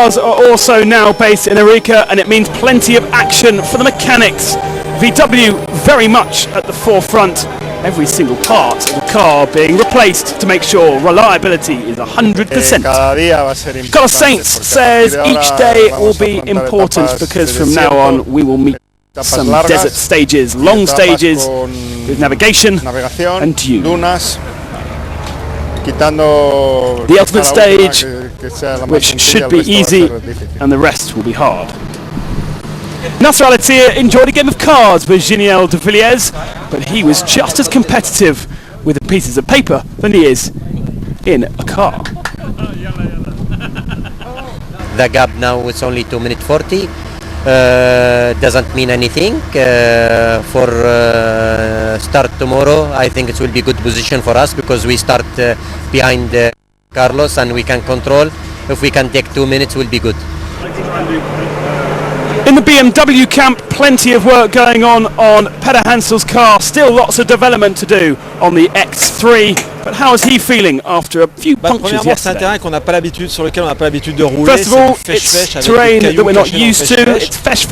cars are also now based in Arica, and it means plenty of action for the mechanics. VW very much at the forefront, every single part of the car being replaced to make sure reliability is 100%. Carlos Sainz says each day will be important because from now on we will meet some desert stages, long stages with navigation and dunes. The ultimate stage, which should be easy, and the rest will be hard. Nasser Al-Attiyah enjoyed a game of cards with Geniel de Villiers, but he was just as competitive with the pieces of paper than he is in a car. The gap now is only 2 minutes 40. Doesn't mean anything for start tomorrow. I think it will be good position for us because we start behind Carlos and we can control. If we can take 2 minutes, will be good. In the BMW camp, plenty of work going on Peter Hansel's car. Still lots of development to do on the X3. But how is he feeling after a few punctures yesterday? C'est un terrain qu'on n'a pas l'habitude, sur lequel on n'a pas l'habitude de rouler. First of all, it's terrain that we're not used to. It's fesh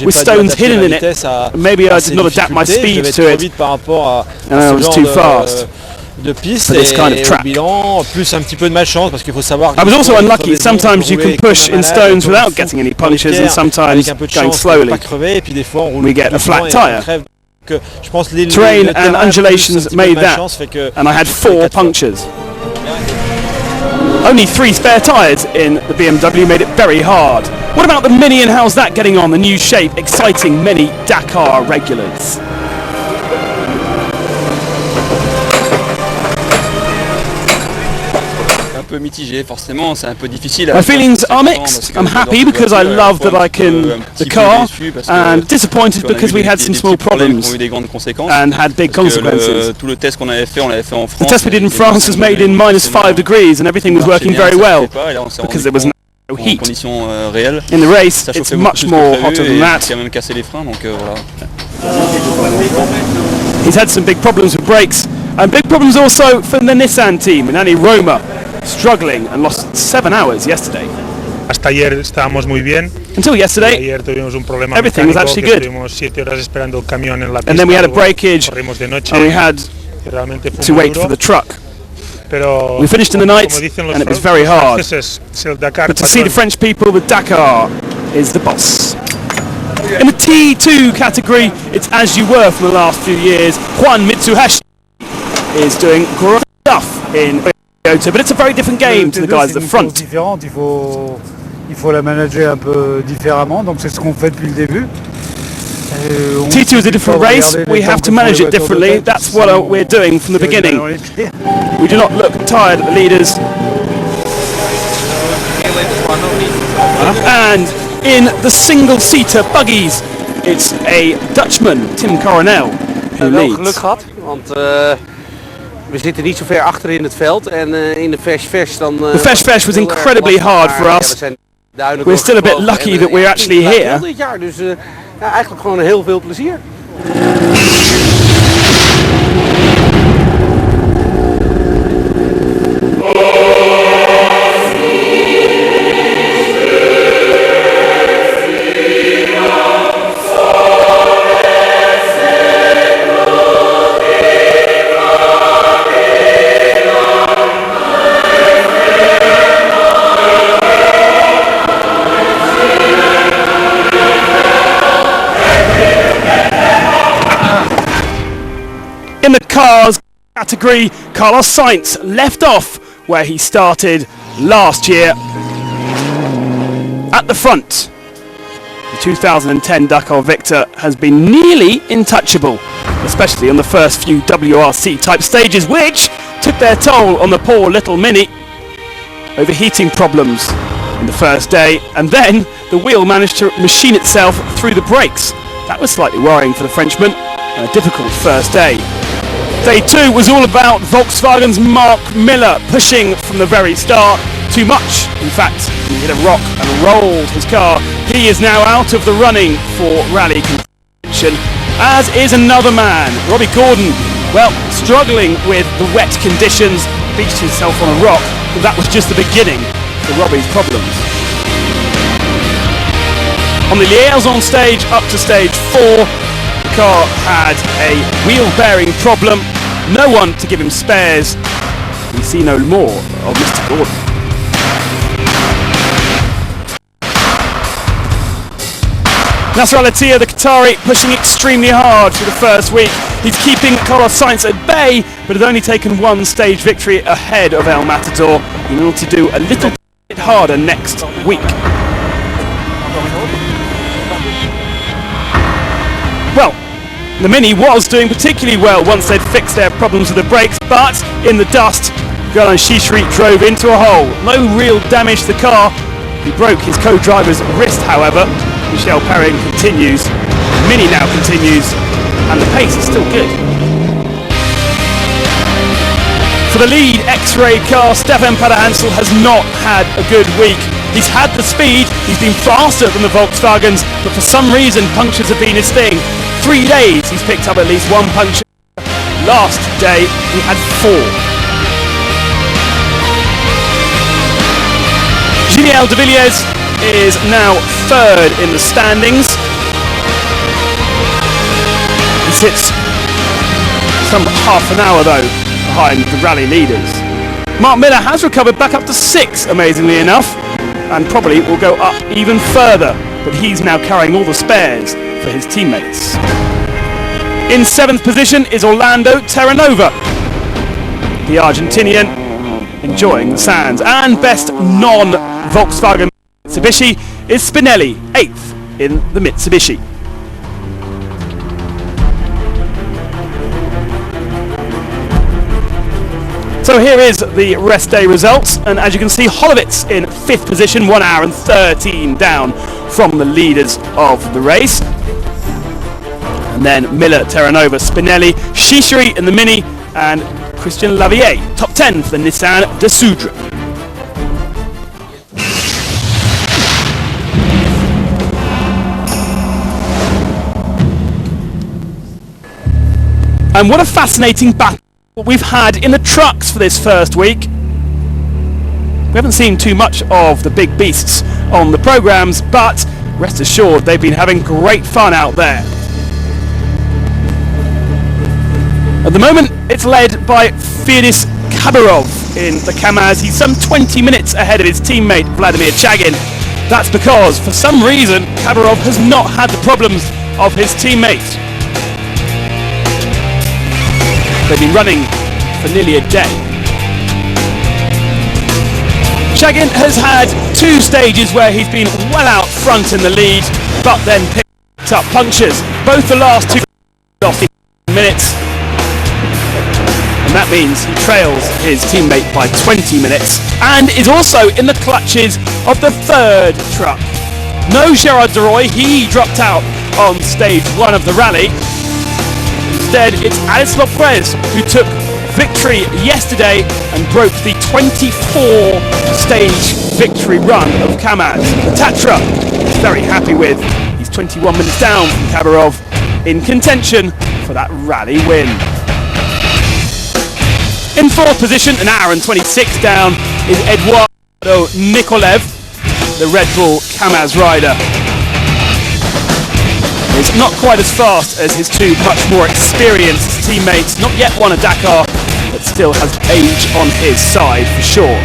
with stones hidden in it. Maybe I did not adapt my speed to it, and I was too fast. De piste et kind of track. Bilan, plus un petit peu de malchance parce qu'il faut savoir. I was also unlucky. Sometimes you can push in stones without getting any punishes, and sometimes going slowly we get a flat tyre. Terrain and undulations made that, and I had 4 punctures. Only 3 spare tyres in the BMW made it very hard. What about the Mini and how's that getting on? The new shape exciting many Dakar regulars. My feelings are mixed. I'm happy because I love that I can the car, and disappointed because we had some small problems and had big consequences. The test we did in France was made in -5 degrees and everything was working very well because there was no heat. In the race, it's much more hotter than that. He's had some big problems with brakes, and big problems also for the Nissan team, and Annie Roma struggling and lost 7 hours yesterday. Hasta ayer estábamos muy bien. Until yesterday, ayer tuvimos un problema everything was actually good. Estuvimos 7 horas esperando el camión en la pista. And then we had a breakage, and we had to wait for the truck. Pero, we finished in the night, and it was very hard. But to see the French people, the Dakar is the boss. In the T2 category, it's as you were from the last few years. Juan Mitsuhashi is doing great stuff in Toyota, but it's a very different game to the guys at the front. Il faut la manager un peu différemment, donc c'est ce qu'on fait depuis le début. T2 is a different race, we have to manage it differently. That's what we're doing from the beginning. We do not look tired at the leaders. And in the single-seater buggies, it's a Dutchman, Tim Coronel, who leads. Geluk gehad, want we zitten niet zo ver achter in het veld en in de Fesh dan. The Fesh was incredibly hard for us. We're still a bit lucky that we're actually here. Dit jaar, dus eigenlijk gewoon heel veel plezier. In the cars category, Carlos Sainz left off where he started last year at the front. The 2010 Dakar victor has been nearly intouchable, especially on the first few WRC type stages, which took their toll on the poor little Mini. Overheating problems in the first day, and then the wheel managed to machine itself through the brakes. That was slightly worrying for the Frenchman, and a difficult first day. Day 2 was all about Volkswagen's Mark Miller pushing from the very start. Too much, in fact. He hit a rock and rolled his car. He is now out of the running for rally contention, as is another man, Robbie Gordon. Well, struggling with the wet conditions, beached himself on a rock, but that was just the beginning for Robbie's problems. On the liaison stage up to stage 4, the car had a wheel bearing problem. No one to give him spares. We see no more of Mr. Gordon. Nasser Al-Attiyah, the Qatari, pushing extremely hard for the first week. He's keeping Carlos Sainz at bay, but has only taken one stage victory ahead of El Matador in order to do a little bit harder next week. Well, the Mini was doing particularly well once they'd fixed their problems with the brakes, but in the dust, Galan Shishri drove into a hole. No real damage to the car. He broke his co-driver's wrist, however. Michel Perrin continues, the Mini now continues, and the pace is still good. For the lead X-Ray car, Stefan Padahansel has not had a good week. He's had the speed, he's been faster than the Volkswagens, but for some reason punctures have been his thing. 3 days he's picked up at least one puncture. Last day he had 4. Giniel de Villiers is now 3rd in the standings. He sits some half an hour though behind the rally leaders. Mark Miller has recovered back up to 6, amazingly enough, and probably will go up even further, but he's now carrying all the spares for his teammates. In 7th position is Orlando Terranova, the Argentinian, enjoying the sands, and best non-Volkswagen Mitsubishi is Spinelli, 8th in the Mitsubishi. So here is the rest day results, and as you can see, Holovitz in 5th position, 1 hour and 13 down from the leaders of the race. And then Miller, Terranova, Spinelli, Shishri in the Mini, and Christian Lavier, top 10 for the Nissan de Soudre. And what a fascinating battle we've had in the trucks for this first week. We haven't seen too much of the big beasts on the programmes, but rest assured they've been having great fun out there. At the moment it's led by Fyodis Khabarov in the Kamaz. He's some 20 minutes ahead of his teammate Vladimir Chagin. That's because for some reason Khabarov has not had the problems of his teammates. They've been running for nearly a day. Chagin has had 2 stages where he's been well out front in the lead, but then picked up punctures. Both the last 2 off in minutes. And that means he trails his teammate by 20 minutes and is also in the clutches of the 3rd truck. No Gerard Deroy, he dropped out on stage 1 of the rally. Instead, it's Alice Lopez who took victory yesterday and broke the 24-stage victory run of Kamaz. Tatra is very happy with. He's 21 minutes down from Khabarov, in contention for that rally win. In 4th position, an hour and 26 down, is Eduardo Nikolev, the Red Bull Kamaz rider. He's not quite as fast as his 2 much more experienced teammates, not yet won a Dakar, but still has age on his side for sure.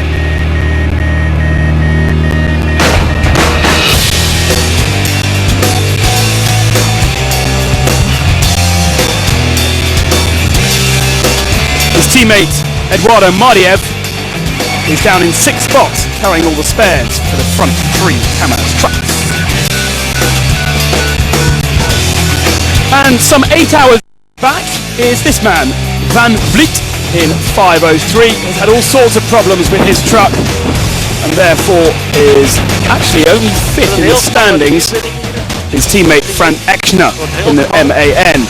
His teammate Eduardo Mardiev is down in 6th spot, carrying all the spares for the front 3 Kamaz trucks. And some 8 hours back is this man, Van Vliet, in 5:03. Has had all sorts of problems with his truck and therefore is actually only 5th in the standings. His teammate Frank Ekschner in the MAN.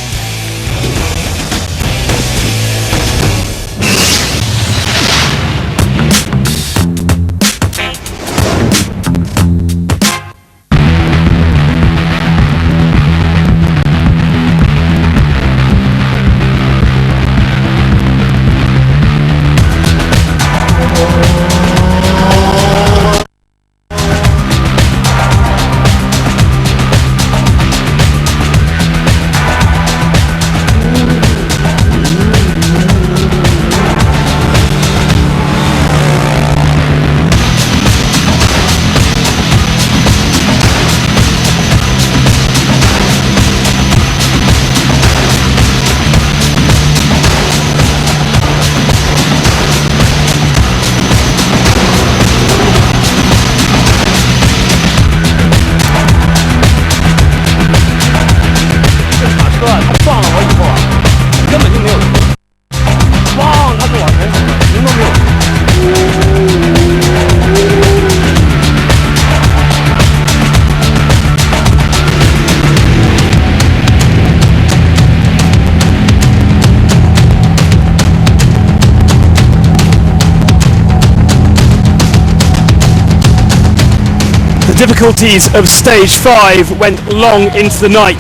The difficulties of stage 5 went long into the night.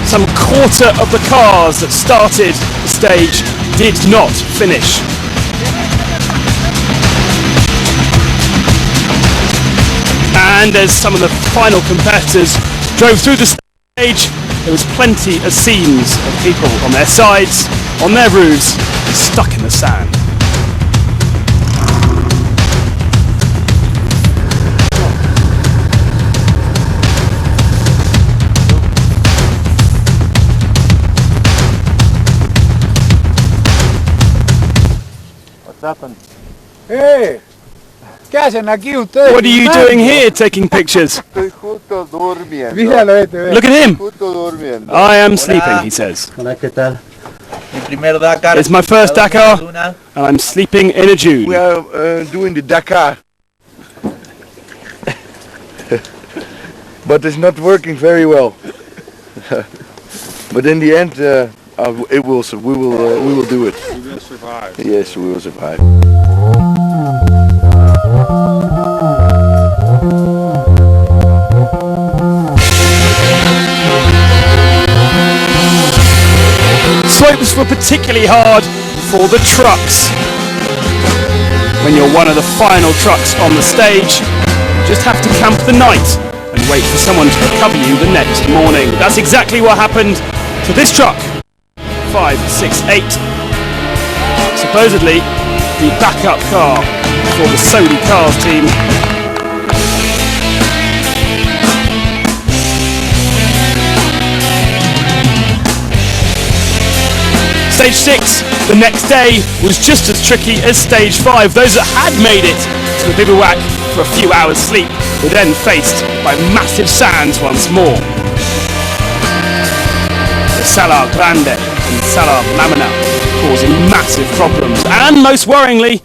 Some quarter of the cars that started the stage did not finish. And as some of the final competitors drove through the stage, there was plenty of scenes of people on their sides, on their roofs, stuck in the sand. ¡Eh! ¿Qué hacen aquí ustedes? What are you doing here taking pictures? Estoy justo durmiendo. Míralo ve. Look at him! Justo durmiendo. I am sleeping, he says. Hola, ¿qué tal? Mi primer Dakar. It's my first La Dakar, fortuna. and I'm sleeping in a dune. We are doing the Dakar. But it's not working very well. But in the end, it will. We will do it. We will survive. Yes, we will survive. Slopes were particularly hard for the trucks. When you're one of the final trucks on the stage, you just have to camp the night and wait for someone to recover you the next morning. That's exactly what happened to this truck. 568. Supposedly the backup car for the Sony Cars team. Stage 6, the next day, was just as tricky as stage 5. Those that had made it to the bivouac for a few hours sleep were then faced by massive sands once more. The Salar Grande and Salar Lamina causing massive problems, and most worryingly,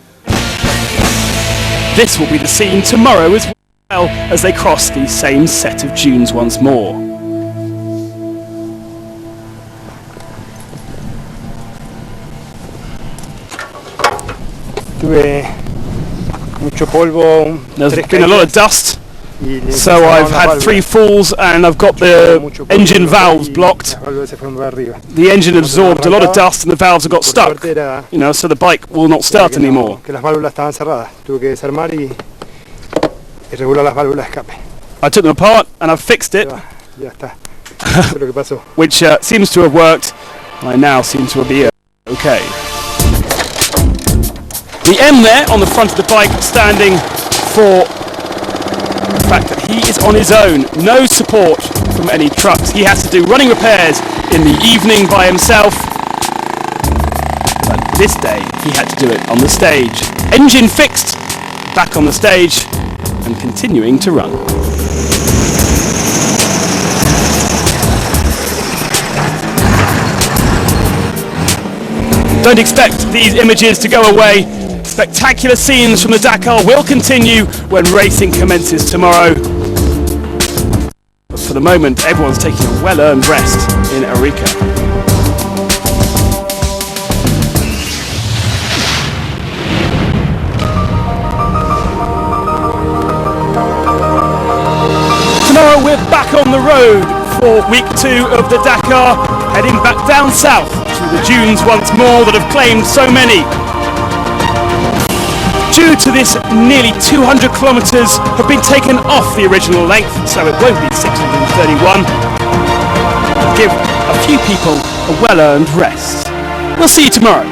this will be the scene tomorrow as well as they cross the same set of dunes once more. Tuve mucho polvo. There's been a lot of dust, so I've had 3 falls and I've got the engine valves blocked. The engine absorbed a lot of dust and the valves have got stuck, you know, so the bike will not start anymore. I took them apart and I've fixed it, which seems to have worked. I now seem to be okay. The M there on the front of the bike standing for the fact that he is on his own, no support from any trucks. He has to do running repairs in the evening by himself, but this day he had to do it on the stage. Engine fixed, back on the stage and continuing to run. Don't expect these images to go away. Spectacular scenes from the Dakar will continue when racing commences tomorrow. But for the moment, everyone's taking a well-earned rest in Arica. Tomorrow we're back on the road for week 2 of the Dakar, heading back down south through the dunes once more that have claimed so many. Due to this, nearly 200 kilometres have been taken off the original length, so it won't be 631. Give a few people a well-earned rest. We'll see you tomorrow.